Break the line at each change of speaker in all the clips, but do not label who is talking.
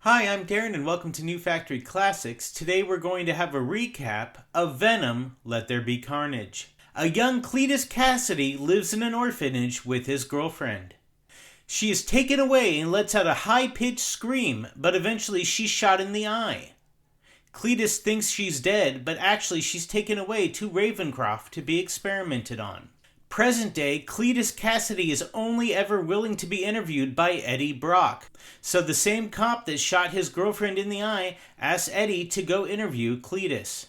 Hi, I'm Darren and welcome to New Factory Classics. Today we're going to have a recap of Venom, There Be Carnage. A young Cletus Cassidy lives in an orphanage with his girlfriend. She is taken away and lets out a high-pitched scream, but eventually she's shot in the eye. Cletus thinks she's dead, but actually she's taken away to Ravencroft to be experimented on. Present day, Cletus Cassidy is only ever willing to be interviewed by Eddie Brock. So the same cop that shot his girlfriend in the eye asks Eddie to go interview Cletus.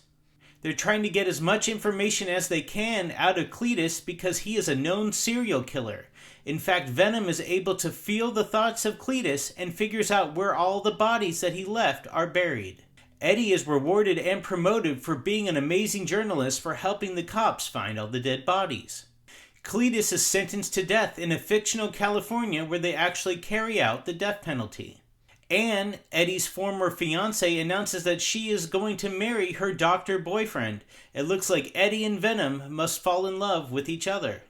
They're trying to get as much information as they can out of Cletus because he is a known serial killer. In fact, Venom is able to feel the thoughts of Cletus and figures out where all the bodies that he left are buried. Eddie is rewarded and promoted for being an amazing journalist for helping the cops find all the dead bodies. Cletus is sentenced to death in a fictional California where they actually carry out the death penalty. Anne, Eddie's former fiancée, announces that she is going to marry her doctor boyfriend. It looks like Eddie and Venom must fall in love with each other.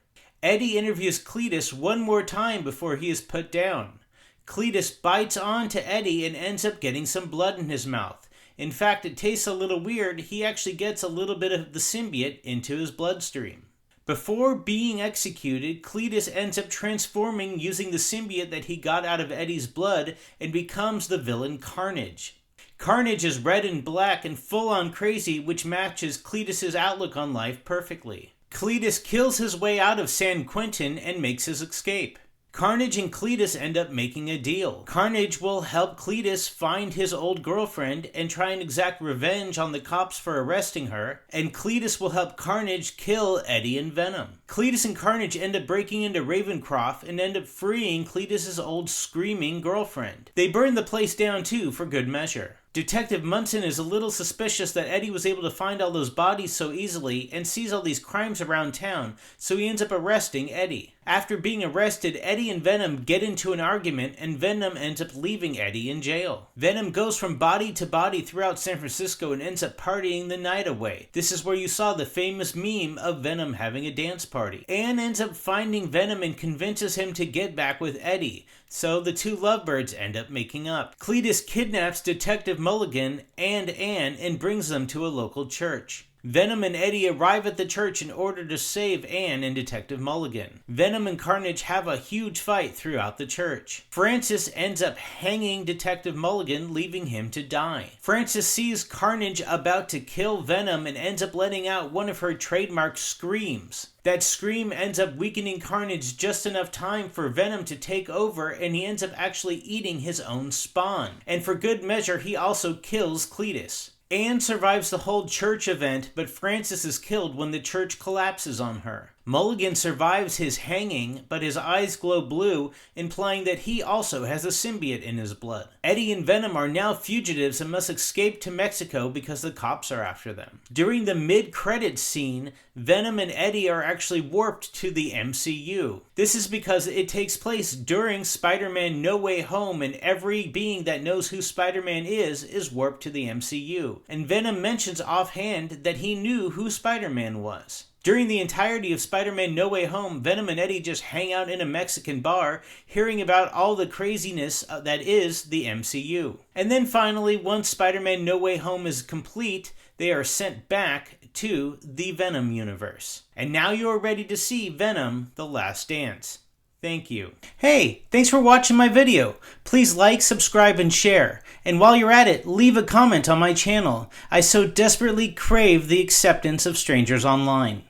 Eddie interviews Cletus one more time before he is put down. Cletus bites on to Eddie and ends up getting some blood in his mouth. In fact, it tastes a little weird. He actually gets a little bit of the symbiote into his bloodstream. Before being executed, Cletus ends up transforming using the symbiote that he got out of Eddie's blood and becomes the villain Carnage. Carnage is red and black and full-on crazy, which matches Cletus's outlook on life perfectly. Cletus kills his way out of San Quentin and makes his escape. Carnage and Cletus end up making a deal. Carnage will help Cletus find his old girlfriend and try and exact revenge on the cops for arresting her, and Cletus will help Carnage kill Eddie and Venom. Cletus and Carnage end up breaking into Ravencroft and end up freeing Cletus's old screaming girlfriend. They burn the place down too for good measure. Detective Munson is a little suspicious that Eddie was able to find all those bodies so easily and sees all these crimes around town, so he ends up arresting Eddie. After being arrested, Eddie and Venom get into an argument and Venom ends up leaving Eddie in jail. Venom goes from body to body throughout San Francisco and ends up partying the night away. This is where you saw the famous meme of Venom having a dance party. Anne ends up finding Venom and convinces him to get back with Eddie, so the two lovebirds end up making up. Cletus kidnaps Detective Mulligan and Anne and brings them to a local church. Venom and Eddie arrive at the church in order to save Anne and Detective Mulligan. Venom and Carnage have a huge fight throughout the church. Francis ends up hanging Detective Mulligan, leaving him to die. Francis sees Carnage about to kill Venom and ends up letting out one of her trademark screams. That scream ends up weakening Carnage just enough time for Venom to take over, and he ends up actually eating his own spawn. And for good measure, he also kills Cletus. Anne survives the whole church event, but Francis is killed when the church collapses on her. Mulligan survives his hanging, but his eyes glow blue, implying that he also has a symbiote in his blood. Eddie and Venom are now fugitives and must escape to Mexico because the cops are after them. During the mid-credits scene, Venom and Eddie are actually warped to the MCU. This is because it takes place during Spider-Man No Way Home, and every being that knows who Spider-Man is warped to the MCU. And Venom mentions offhand that he knew who Spider-Man was. During the entirety of Spider-Man No Way Home, Venom and Eddie just hang out in a Mexican bar, hearing about all the craziness that is the MCU. And then finally, once Spider-Man No Way Home is complete, they are sent back to the Venom universe. And now you are ready to see Venom: The Last Dance. Thank you. Hey, thanks for watching my video. Please like, subscribe, and share. And while you're at it, leave a comment on my channel. I so desperately crave the acceptance of strangers online.